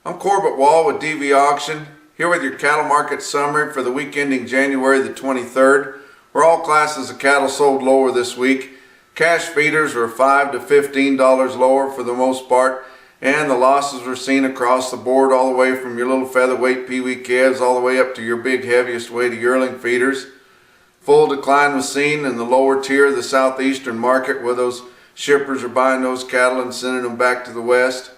I'm Corbett Wall with DVAuction, here with your cattle market summary for the week ending January the 23rd, where all classes of cattle sold lower this week. Cash feeders were $5 to $15 lower for the most part, and the losses were seen across the board, all the way from your little featherweight peewee calves all the way up to your big heaviest weighted yearling feeders. Full decline was seen in the lower tier of the southeastern market, where those shippers are buying those cattle and sending them back to the west.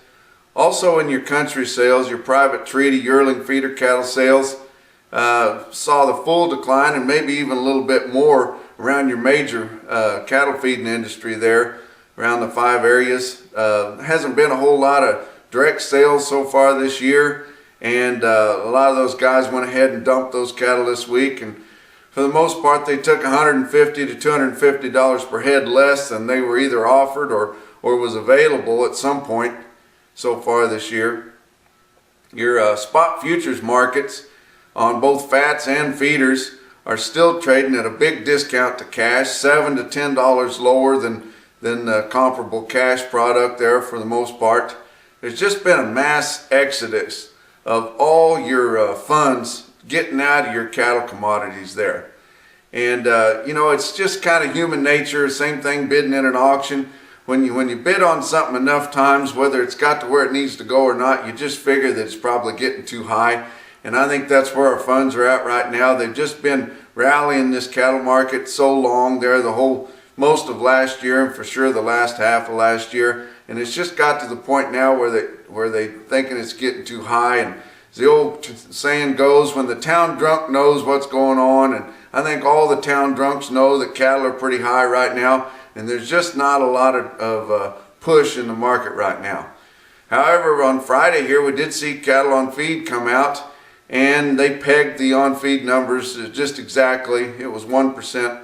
Also in your country sales, your private treaty yearling feeder cattle sales saw the full decline, and maybe even a little bit more around your major cattle feeding industry there, around the 5 areas. Hasn't been a whole lot of direct sales so far this year, and a lot of those guys went ahead and dumped those cattle this week, and for the most part they took $150 to $250 per head less than they were either offered or was available at some point so far this year. Your spot futures markets on both fats and feeders are still trading at a big discount to cash, $7 to $10 lower than the comparable cash product there for the most part. There's just been a mass exodus of all your funds getting out of your cattle commodities there. And you know, it's just kind of human nature. Same thing bidding in an auction. When you bid on something enough times, whether it's got to where it needs to go or not, you just figure that it's probably getting too high. And I think that's where our funds are at right now. They've just been rallying this cattle market so long there, most of last year, and for sure the last half of last year. And it's just got to the point now where they thinking it's getting too high. And as the old saying goes, when the town drunk knows what's going on, and I think all the town drunks know that cattle are pretty high right now. And there's just not a lot of push in the market right now. However, on Friday here, we did see cattle on feed come out, and they pegged the on feed numbers just exactly. It was 1%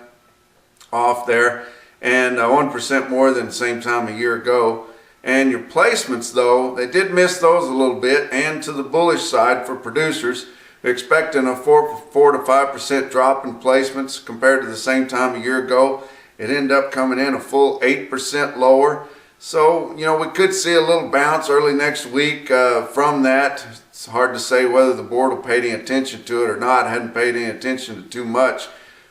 off there, and 1% more than the same time a year ago. And your placements, though, they did miss those a little bit, and to the bullish side for producers. They're expecting a 4 to 5% drop in placements compared to the same time a year ago. It ended up coming in a full 8% lower. So, you know, we could see a little bounce early next week from that. It's hard to say whether the board will pay any attention to it or not. I hadn't paid any attention to too much.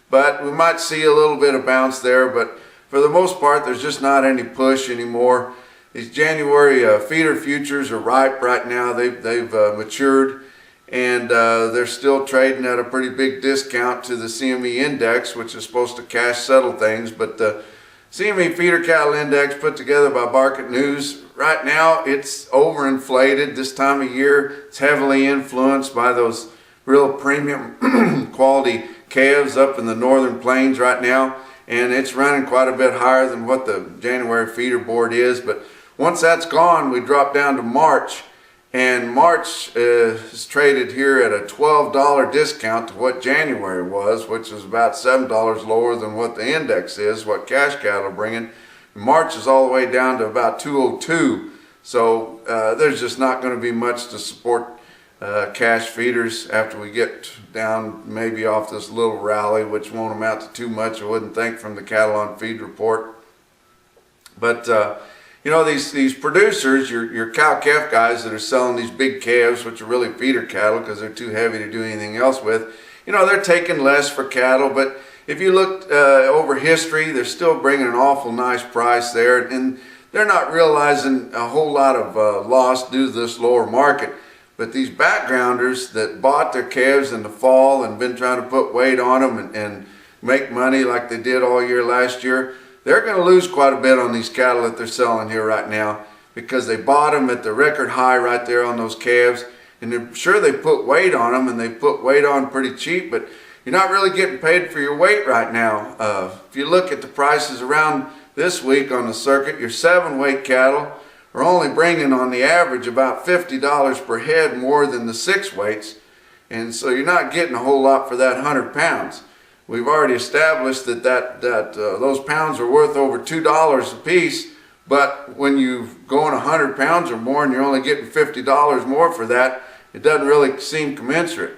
But we might see a little bit of bounce there. But for the most part, there's just not any push anymore. These January feeder futures are ripe right now. They've matured. And they're still trading at a pretty big discount to the CME index, which is supposed to cash settle things. But the CME feeder cattle index put together by Market News, right now it's overinflated this time of year. It's heavily influenced by those real premium quality calves up in the northern plains right now. And it's running quite a bit higher than what the January feeder board is. But once that's gone, we drop down to March. And March is traded here at a $12 discount to what January was, which is about $7 lower than what the index is, what cash cattle are bringing. March is all the way down to about 202. So there's just not going to be much to support cash feeders after we get down maybe off this little rally, which won't amount to too much, I wouldn't think, from the cattle on feed report. But you know, these producers, your cow-calf guys that are selling these big calves, which are really feeder cattle because they're too heavy to do anything else with, you know, they're taking less for cattle. But if you look over history, they're still bringing an awful nice price there. And they're not realizing a whole lot of loss due to this lower market. But these backgrounders that bought their calves in the fall and been trying to put weight on them and make money like they did all year last year, they're going to lose quite a bit on these cattle that they're selling here right now, because they bought them at the record high right there on those calves, and they're sure they put weight on them, and they put weight on pretty cheap, but you're not really getting paid for your weight right now. If you look at the prices around this week on the circuit, your 7-weight cattle are only bringing on the average about $50 per head more than the 6-weights, and so you're not getting a whole lot for that 100 pounds. We've already established that those pounds are worth over $2 a piece, but when you go on 100 pounds or more and you're only getting $50 more for that, it doesn't really seem commensurate.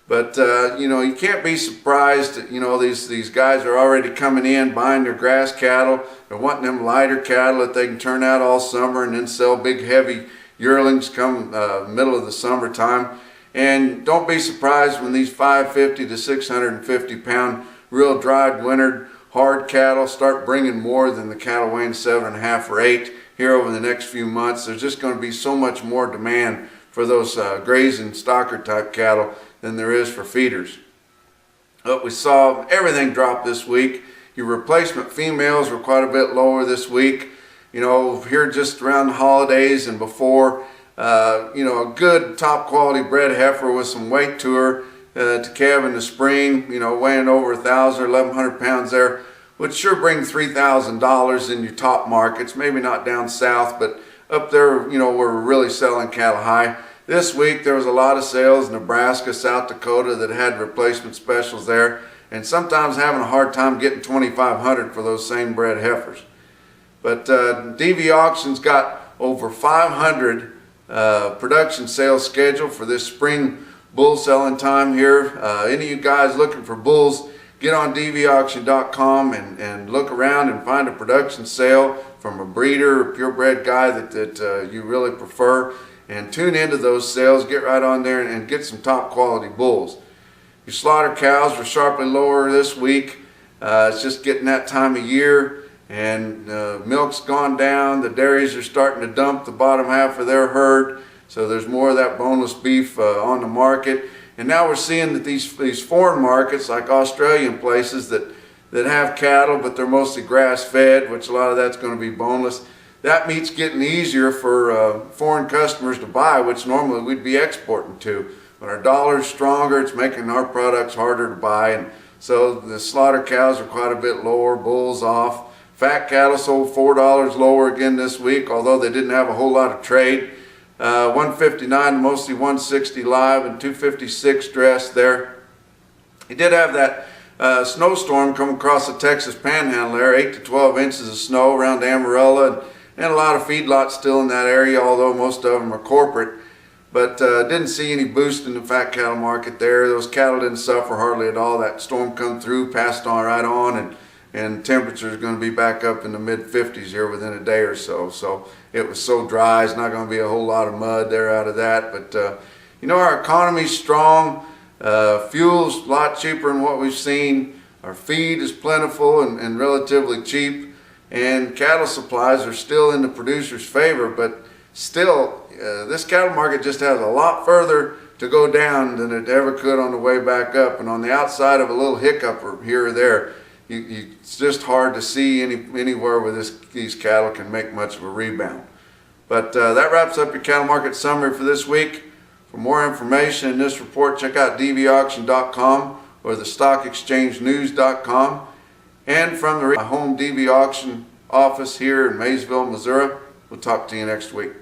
But you know, you can't be surprised that, you know, these guys are already coming in buying their grass cattle. They're wanting them lighter cattle that they can turn out all summer and then sell big heavy yearlings come middle of the summertime. And don't be surprised when these 550 to 650 pound real dried wintered hard cattle start bringing more than the cattle weighing 7.5 or 8 here over the next few months. There's just going to be so much more demand for those grazing stocker type cattle than there is for feeders. But we saw everything drop this week. Your replacement females were quite a bit lower this week. You know, here just around the holidays and before, you know, a good top quality bred heifer with some weight to her to calve in the spring, you know, weighing over 1,000 or 1,100 pounds there, would sure bring $3,000 in your top markets. Maybe not down south, but up there, you know, where we're really selling cattle high. This week there was a lot of sales in Nebraska, South Dakota that had replacement specials there, and sometimes having a hard time getting $2,500 for those same bred heifers. But DVAuction's got over 500 production sales scheduled for this spring bull selling time here. Any of you guys looking for bulls, get on DVAuction.com and look around and find a production sale from a breeder or purebred guy that you really prefer, and tune into those sales. Get right on there and get some top quality bulls. Your slaughter cows were sharply lower this week. It's just getting that time of year, and milk's gone down. The dairies are starting to dump the bottom half of their herd, so there's more of that boneless beef on the market. And now we're seeing that these foreign markets, like Australian places that have cattle, but they're mostly grass-fed, which a lot of that's going to be boneless. That meat's getting easier for foreign customers to buy, which normally we'd be exporting to. But our dollar's stronger, it's making our products harder to buy, and so the slaughter cows are quite a bit lower, bulls off. Fat cattle sold $4 lower again this week, although they didn't have a whole lot of trade. 159, mostly 160 live, and 256 dressed there. He did have that snowstorm come across the Texas Panhandle there, 8 to 12 inches of snow around Amarillo, and a lot of feedlots still in that area, although most of them are corporate. But didn't see any boost in the fat cattle market there. Those cattle didn't suffer hardly at all. That storm come through, passed on right on, and temperatures are going to be back up in the mid-50s here within a day or so. So it was so dry, it's not going to be a whole lot of mud there out of that. But you know, our economy's strong. Fuel's a lot cheaper than what we've seen. Our feed is plentiful and relatively cheap. And cattle supplies are still in the producer's favor, but still, this cattle market just has a lot further to go down than it ever could on the way back up. And on the outside of a little hiccup or here or there, it's just hard to see anywhere where these cattle can make much of a rebound. But that wraps up your cattle market summary for this week. For more information in this report, check out DVAuction.com or the StockExchangeNews.com. And from the home DVAuction office here in Maysville, Missouri, we'll talk to you next week.